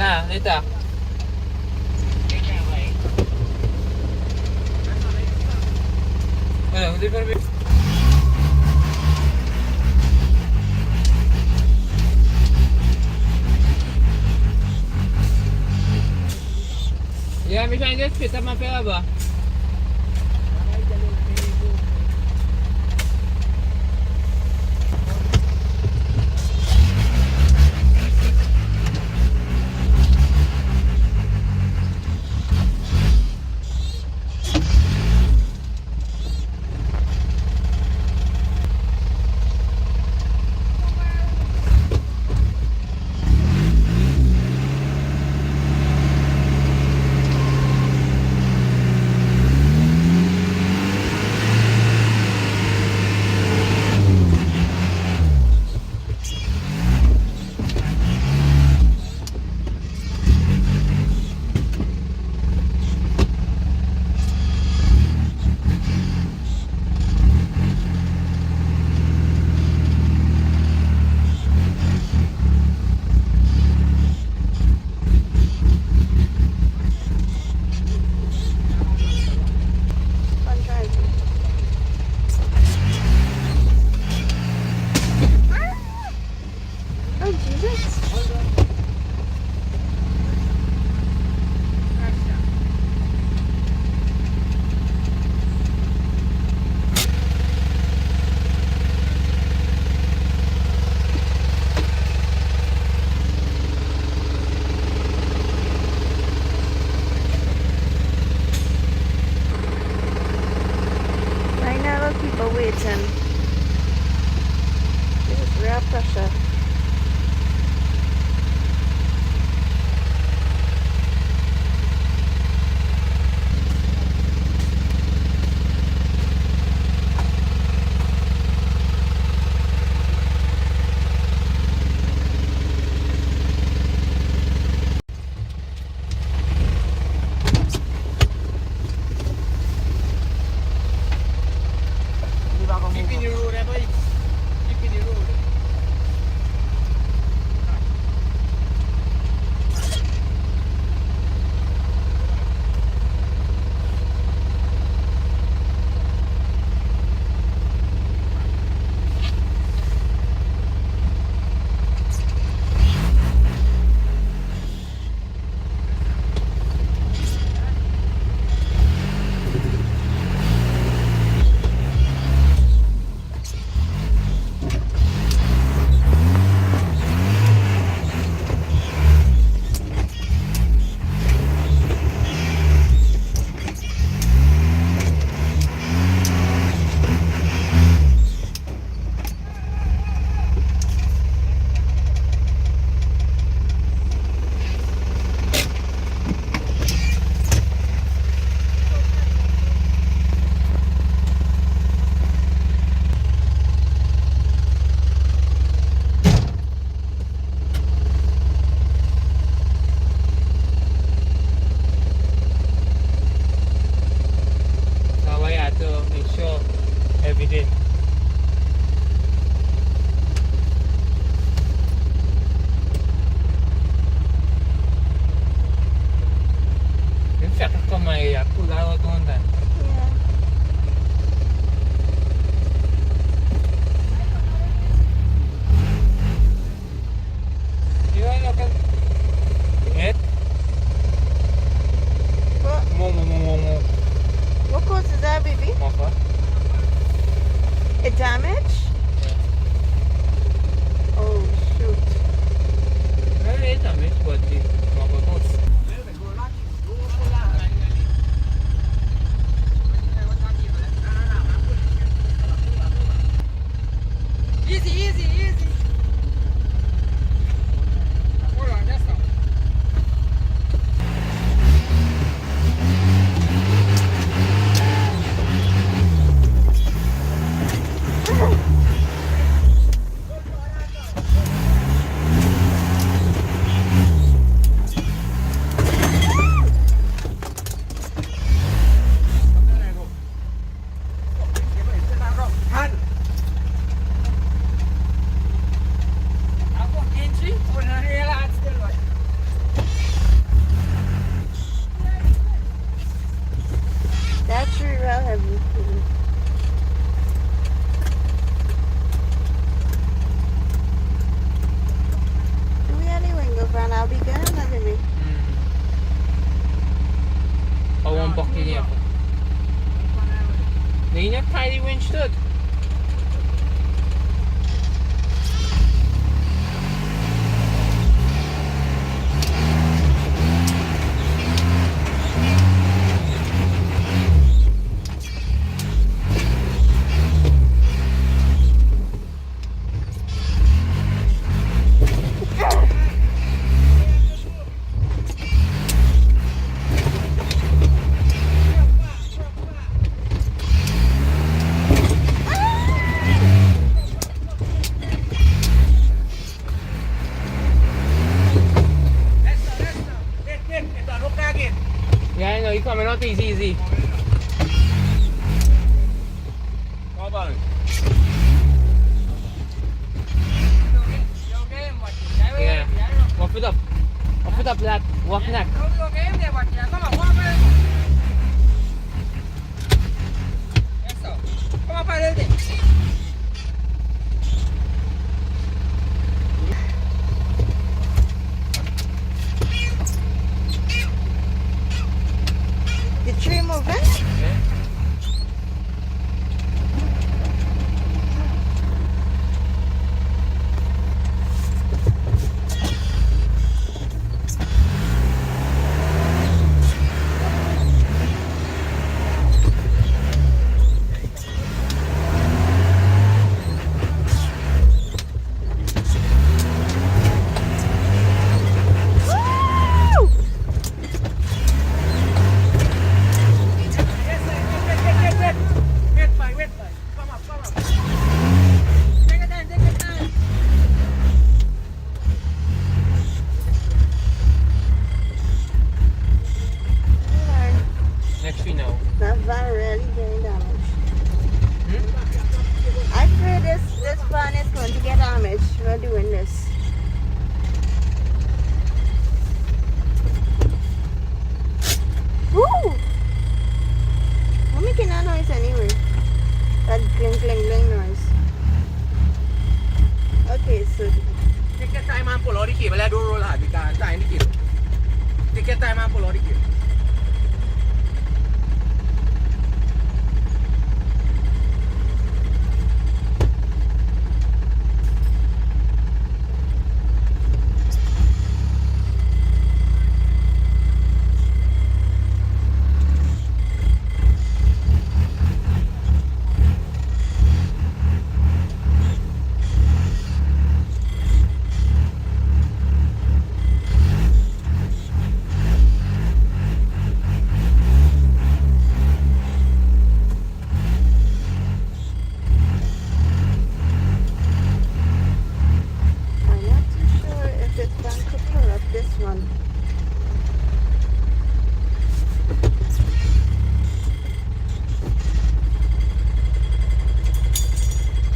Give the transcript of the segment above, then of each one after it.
Nah, dito. Ano, hindi pa rin. Ya, bisa English kita mampir apa? I'll be good on that, baby. Gewoon bakje niet hebben. Nee, net ga je die winch doet. Yeah, I know, you coming out easy. Yeah. Walk it up. Walk it up, lad. Walk neck. The tree moving? Yeah. Woo! Next we know. That van really getting damaged. Hmm? I fear this van is going to get damaged. We're doing this. Woo! I'm making that noise anyway. That gling noise. Okay, so Take your time and pull out the cable. I don't roll hard because time the cable. Take your time and pull out the cable. I'm not too sure if this van could pull up this one.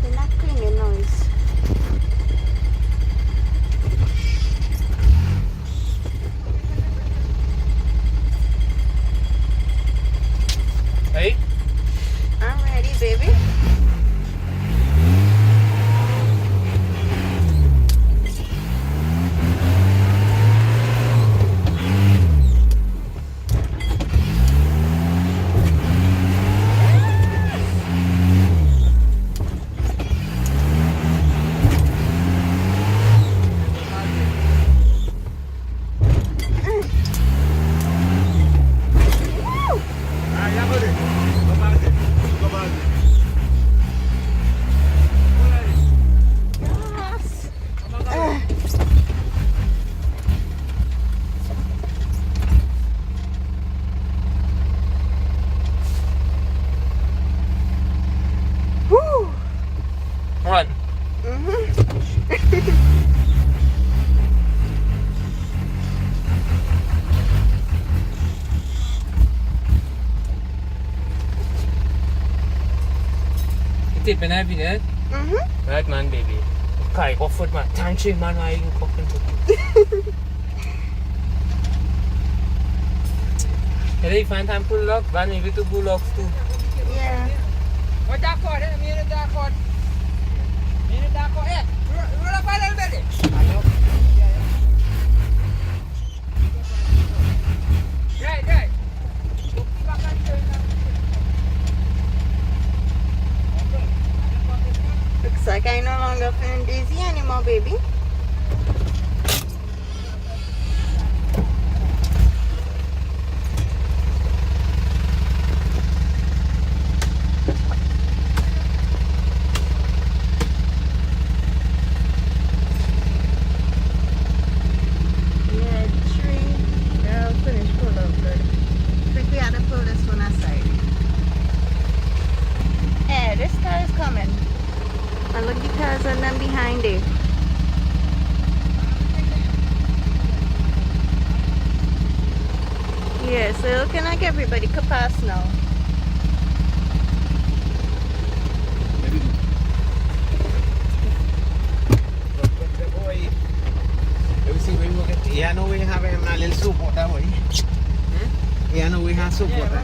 They're not clinging noise. Hey? I'm ready, baby. Woo! Yes. Woo! Run. Tippen heb je net? Right man, baby. Kijk, of het maar tandje man waar je koken doet. Jadi fan time pull lock, van even to pull locks too. Yeah. What that for? Minute that for. Minute that for. Hey, roll up a little bit. baby. Yeah, tree. Yeah, I'll finish full up good. I think we had to pull this one aside. Yeah, this car is coming. And look, the cars and them behind it. Yeah, so looking like everybody could pass now. Yeah, no, we have a little soup water. Yeah, no, we have soup water.